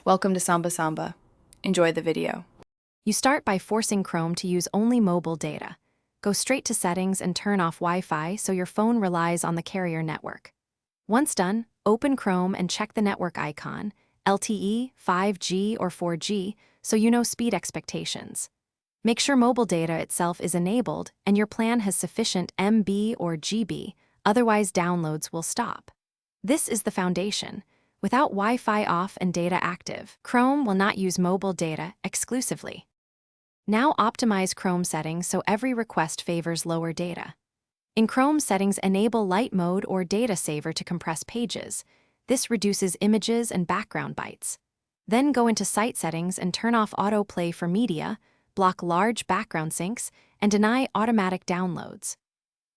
Welcome to Samba Samba. Enjoy the video. You start by forcing Chrome to use only mobile data. Go straight to Settings and turn off Wi-Fi so your phone relies on the carrier network. Once done, open Chrome and check the network icon, LTE, 5G, or 4G, so you know speed expectations. Make sure mobile data itself is enabled and your plan has sufficient MB or GB, otherwise downloads will stop. This is the foundation. Without Wi-Fi off and data active, Chrome will not use mobile data exclusively. Now optimize Chrome settings so every request favors lower data. In Chrome settings, enable light mode or data saver to compress pages. This reduces images and background bytes. Then go into site settings and turn off autoplay for media, block large background syncs, and deny automatic downloads.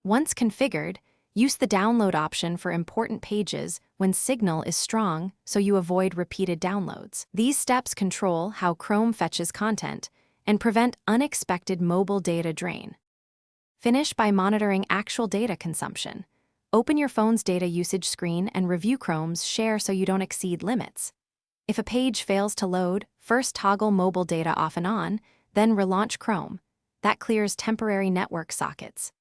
Once configured, use the download option for important pages when signal is strong so you avoid repeated downloads. These steps control how Chrome fetches content and prevent unexpected mobile data drain. Finish by monitoring actual data consumption. Open your phone's data usage screen and review Chrome's share so you don't exceed limits. If a page fails to load, first toggle mobile data off and on, then relaunch Chrome. That clears temporary network sockets.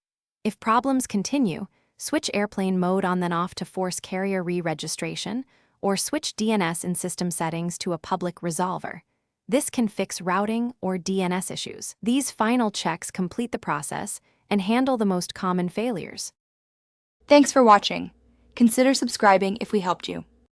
If problems continue, switch airplane mode on then off to force carrier re-registration, or switch DNS in system settings to a public resolver. This can fix routing or DNS issues. These final checks complete the process and handle the most common failures. Thanks for watching. Consider subscribing if we helped you.